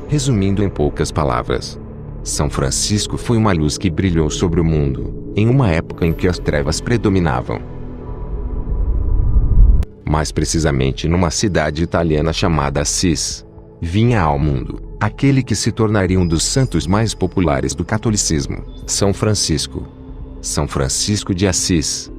Resumindo em poucas palavras, São Francisco foi uma luz que brilhou sobre o mundo, em uma época em que as trevas predominavam. Mais precisamente numa cidade italiana chamada Assis, vinha ao mundo aquele que se tornaria um dos santos mais populares do catolicismo, São Francisco. São Francisco de Assis.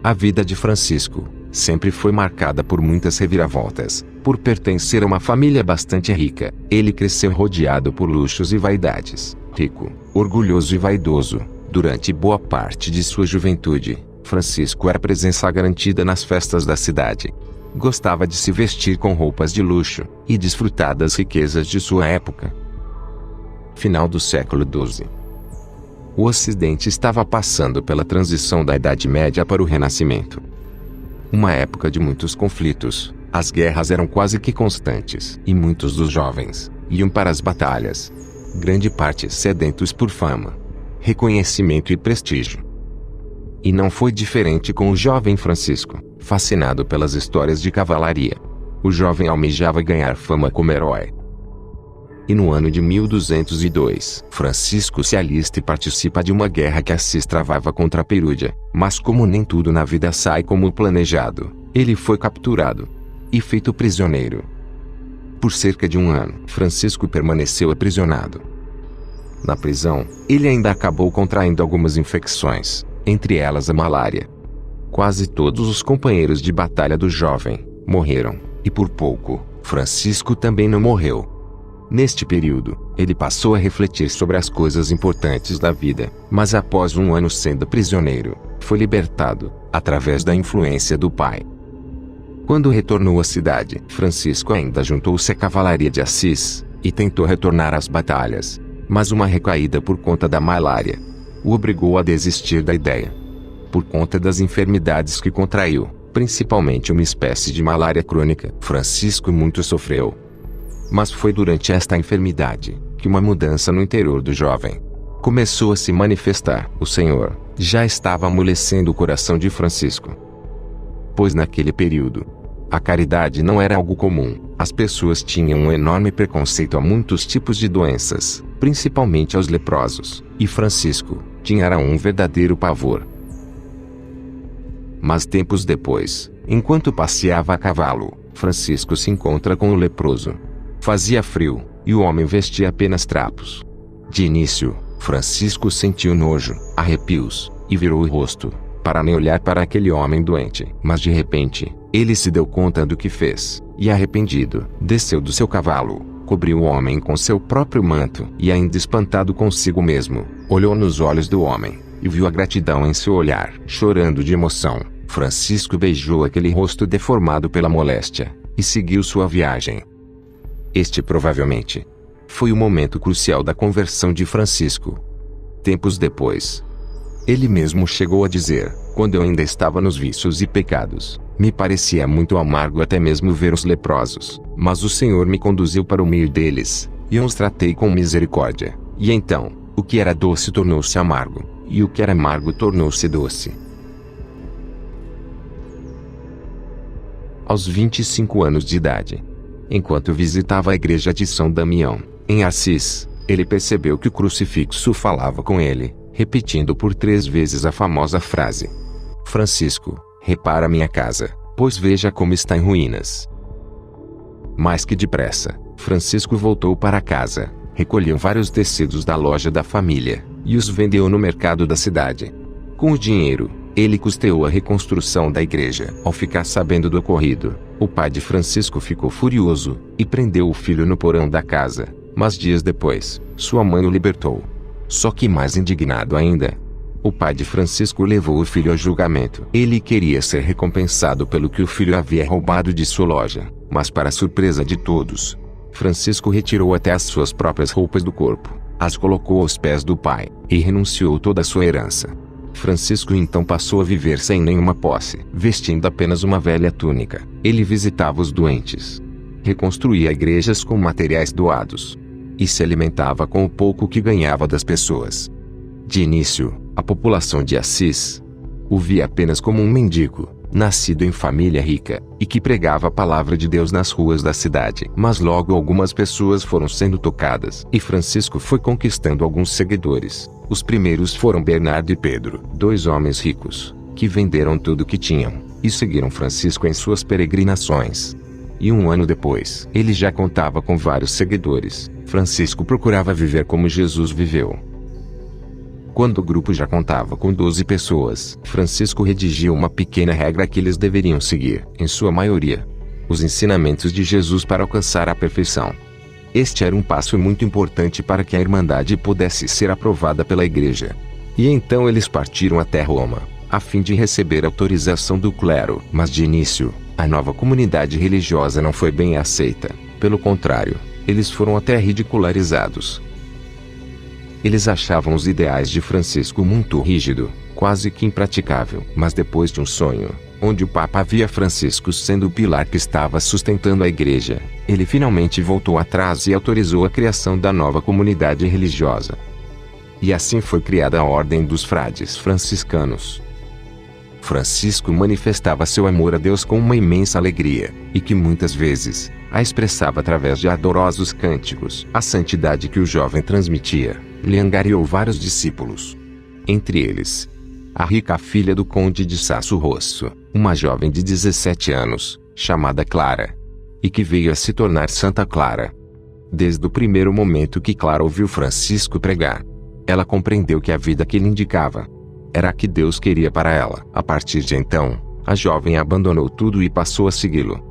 A vida de Francisco sempre foi marcada por muitas reviravoltas. Por pertencer a uma família bastante rica, ele cresceu rodeado por luxos e vaidades. Rico, orgulhoso e vaidoso, durante boa parte de sua juventude, Francisco era presença garantida nas festas da cidade. Gostava de se vestir com roupas de luxo e desfrutar das riquezas de sua época. Final do século XII. O Ocidente estava passando pela transição da Idade Média para o Renascimento. Uma época de muitos conflitos. As guerras eram quase que constantes e muitos dos jovens iam para as batalhas. Grande parte sedentos por fama, reconhecimento e prestígio. E não foi diferente com o jovem Francisco, fascinado pelas histórias de cavalaria. O jovem almejava ganhar fama como herói. E no ano de 1202, Francisco se alista e participa de uma guerra que Assis travava contra a Perúdia. Mas como nem tudo na vida sai como planejado, ele foi capturado e feito prisioneiro. Por cerca de um ano, Francisco permaneceu aprisionado. Na prisão, ele ainda acabou contraindo algumas infecções, entre elas a malária. Quase todos os companheiros de batalha do jovem morreram, e por pouco, Francisco também não morreu. Neste período, ele passou a refletir sobre as coisas importantes da vida, mas após um ano sendo prisioneiro, foi libertado, através da influência do pai. Quando retornou à cidade, Francisco ainda juntou-se à cavalaria de Assis, e tentou retornar às batalhas. Mas uma recaída por conta da malária o obrigou a desistir da ideia. Por conta das enfermidades que contraiu, principalmente uma espécie de malária crônica, Francisco muito sofreu. Mas foi durante esta enfermidade que uma mudança no interior do jovem começou a se manifestar. O Senhor já estava amolecendo o coração de Francisco. Pois naquele período, a caridade não era algo comum. As pessoas tinham um enorme preconceito a muitos tipos de doenças, principalmente aos leprosos, e Francisco tinha um verdadeiro pavor. Mas tempos depois, enquanto passeava a cavalo, Francisco se encontra com o leproso. Fazia frio, e o homem vestia apenas trapos. De início, Francisco sentiu nojo, arrepios, e virou o rosto, para nem olhar para aquele homem doente. Mas de repente, ele se deu conta do que fez, e arrependido, desceu do seu cavalo, cobriu o homem com seu próprio manto, e ainda espantado consigo mesmo, olhou nos olhos do homem, e viu a gratidão em seu olhar. Chorando de emoção, Francisco beijou aquele rosto deformado pela moléstia, e seguiu sua viagem. Este provavelmente foi o momento crucial da conversão de Francisco. Tempos depois, ele mesmo chegou a dizer: quando eu ainda estava nos vícios e pecados, me parecia muito amargo até mesmo ver os leprosos, mas o Senhor me conduziu para o meio deles, e eu os tratei com misericórdia. E então, o que era doce tornou-se amargo, e o que era amargo tornou-se doce. Aos 25 anos de idade, enquanto visitava a igreja de São Damião, em Assis, ele percebeu que o crucifixo falava com ele, repetindo por 3 vezes a famosa frase: Francisco, repara minha casa, pois veja como está em ruínas. Mais que depressa, Francisco voltou para casa, recolheu vários tecidos da loja da família, e os vendeu no mercado da cidade. Com o dinheiro, ele custeou a reconstrução da igreja. Ao ficar sabendo do ocorrido, o pai de Francisco ficou furioso, e prendeu o filho no porão da casa. Mas dias depois, sua mãe o libertou. Só que mais indignado ainda, o pai de Francisco levou o filho a julgamento. Ele queria ser recompensado pelo que o filho havia roubado de sua loja, mas para surpresa de todos, Francisco retirou até as suas próprias roupas do corpo, as colocou aos pés do pai, e renunciou toda a sua herança. Francisco então passou a viver sem nenhuma posse, vestindo apenas uma velha túnica. Ele visitava os doentes, reconstruía igrejas com materiais doados, e se alimentava com o pouco que ganhava das pessoas. De início, a população de Assis o via apenas como um mendigo, nascido em família rica, e que pregava a palavra de Deus nas ruas da cidade. Mas logo algumas pessoas foram sendo tocadas, e Francisco foi conquistando alguns seguidores. Os primeiros foram Bernardo e Pedro, 2 homens ricos, que venderam tudo o que tinham, e seguiram Francisco em suas peregrinações. E 1 ano depois, ele já contava com vários seguidores. Francisco procurava viver como Jesus viveu. Quando o grupo já contava com 12 pessoas, Francisco redigiu uma pequena regra que eles deveriam seguir, em sua maioria, os ensinamentos de Jesus para alcançar a perfeição. Este era um passo muito importante para que a Irmandade pudesse ser aprovada pela Igreja. E então eles partiram até Roma, a fim de receber autorização do clero. Mas de início, a nova comunidade religiosa não foi bem aceita. Pelo contrário, eles foram até ridicularizados. Eles achavam os ideais de Francisco muito rígido, quase que impraticável. Mas depois de um sonho, onde o Papa via Francisco sendo o pilar que estava sustentando a Igreja, ele finalmente voltou atrás e autorizou a criação da nova comunidade religiosa. E assim foi criada a Ordem dos Frades Franciscanos. Francisco manifestava seu amor a Deus com uma imensa alegria, e que muitas vezes a expressava através de ardorosos cânticos. A santidade que o jovem transmitia lhe angariou vários discípulos. Entre eles, a rica filha do conde de Sasso Rosso, uma jovem de 17 anos, chamada Clara, e que veio a se tornar Santa Clara. Desde o primeiro momento que Clara ouviu Francisco pregar, ela compreendeu que a vida que ele indicava era a que Deus queria para ela. A partir de então, a jovem abandonou tudo e passou a segui-lo.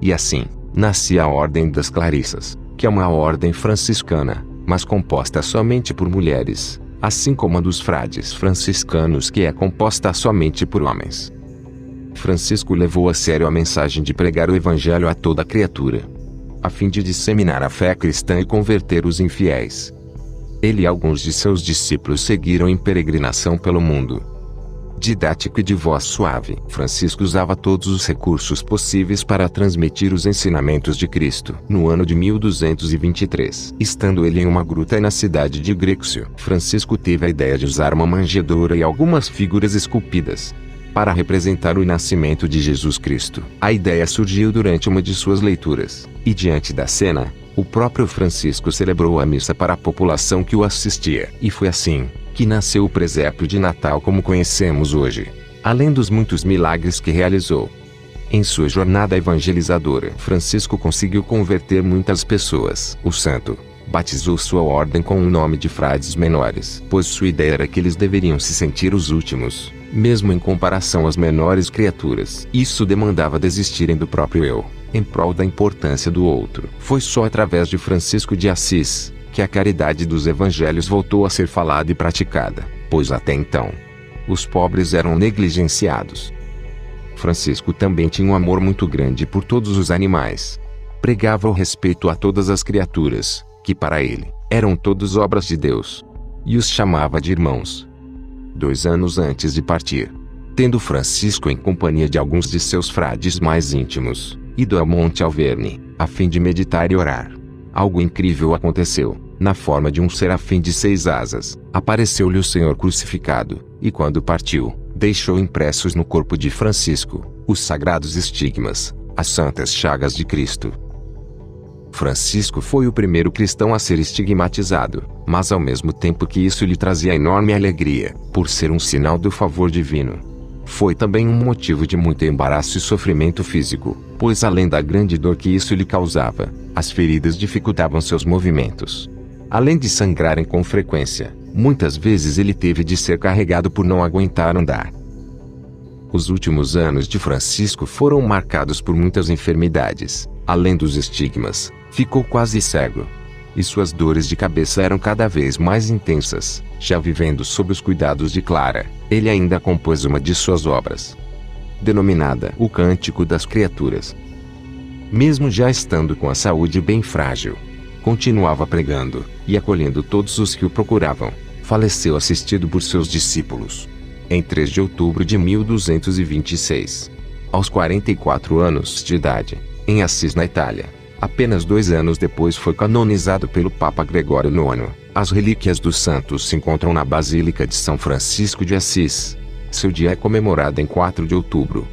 E assim, nascia a Ordem das Clarissas, que é uma ordem franciscana, mas composta somente por mulheres, assim como a dos frades franciscanos, que é composta somente por homens. Francisco levou a sério a mensagem de pregar o Evangelho a toda criatura, a fim de disseminar a fé cristã e converter os infiéis. Ele e alguns de seus discípulos seguiram em peregrinação pelo mundo. Didático e de voz suave, Francisco usava todos os recursos possíveis para transmitir os ensinamentos de Cristo. No ano de 1223, estando ele em uma gruta na cidade de Grécio, Francisco teve a ideia de usar uma manjedoura e algumas figuras esculpidas para representar o nascimento de Jesus Cristo. A ideia surgiu durante uma de suas leituras, e diante da cena, o próprio Francisco celebrou a missa para a população que o assistia. E foi assim que nasceu o presépio de Natal como conhecemos hoje, além dos muitos milagres que realizou. Em sua jornada evangelizadora, Francisco conseguiu converter muitas pessoas. O santo batizou sua ordem com o nome de frades menores, pois sua ideia era que eles deveriam se sentir os últimos, mesmo em comparação às menores criaturas. Isso demandava desistirem do próprio eu, em prol da importância do outro. Foi só através de Francisco de Assis que a caridade dos evangelhos voltou a ser falada e praticada, pois até então, os pobres eram negligenciados. Francisco também tinha um amor muito grande por todos os animais. Pregava o respeito a todas as criaturas, que para ele, eram todos obras de Deus, e os chamava de irmãos. 2 anos antes de partir, tendo Francisco em companhia de alguns de seus frades mais íntimos, ido ao Monte Alverne, a fim de meditar e orar, algo incrível aconteceu. Na forma de um serafim de 6 asas, apareceu-lhe o Senhor crucificado, e quando partiu, deixou impressos no corpo de Francisco os sagrados estigmas, as santas chagas de Cristo. Francisco foi o primeiro cristão a ser estigmatizado, mas ao mesmo tempo que isso lhe trazia enorme alegria, por ser um sinal do favor divino, foi também um motivo de muito embaraço e sofrimento físico, pois além da grande dor que isso lhe causava, as feridas dificultavam seus movimentos. Além de sangrarem com frequência, muitas vezes ele teve de ser carregado por não aguentar andar. Os últimos anos de Francisco foram marcados por muitas enfermidades. Além dos estigmas, ficou quase cego. E suas dores de cabeça eram cada vez mais intensas. Já vivendo sob os cuidados de Clara, ele ainda compôs uma de suas obras, denominada O Cântico das Criaturas. Mesmo já estando com a saúde bem frágil, continuava pregando e acolhendo todos os que o procuravam. Faleceu assistido por seus discípulos em 3 de outubro de 1226, aos 44 anos de idade, em Assis, na Itália. Apenas 2 anos depois foi canonizado pelo Papa Gregório IX. As relíquias dos santos se encontram na Basílica de São Francisco de Assis. Seu dia é comemorado em 4 de outubro.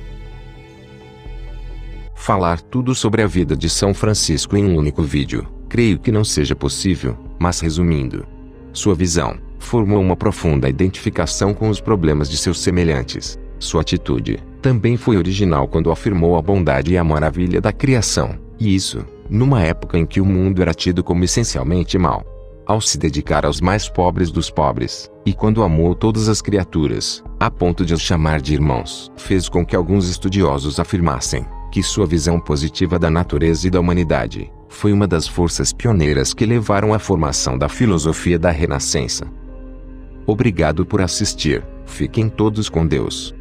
Falar tudo sobre a vida de São Francisco em um único vídeo, creio que não seja possível, mas resumindo, sua visão formou uma profunda identificação com os problemas de seus semelhantes. Sua atitude também foi original quando afirmou a bondade e a maravilha da criação, e isso, numa época em que o mundo era tido como essencialmente mau. Ao se dedicar aos mais pobres dos pobres, e quando amou todas as criaturas, a ponto de os chamar de irmãos, fez com que alguns estudiosos afirmassem que sua visão positiva da natureza e da humanidade foi uma das forças pioneiras que levaram à formação da filosofia da Renascença. Obrigado por assistir. Fiquem todos com Deus.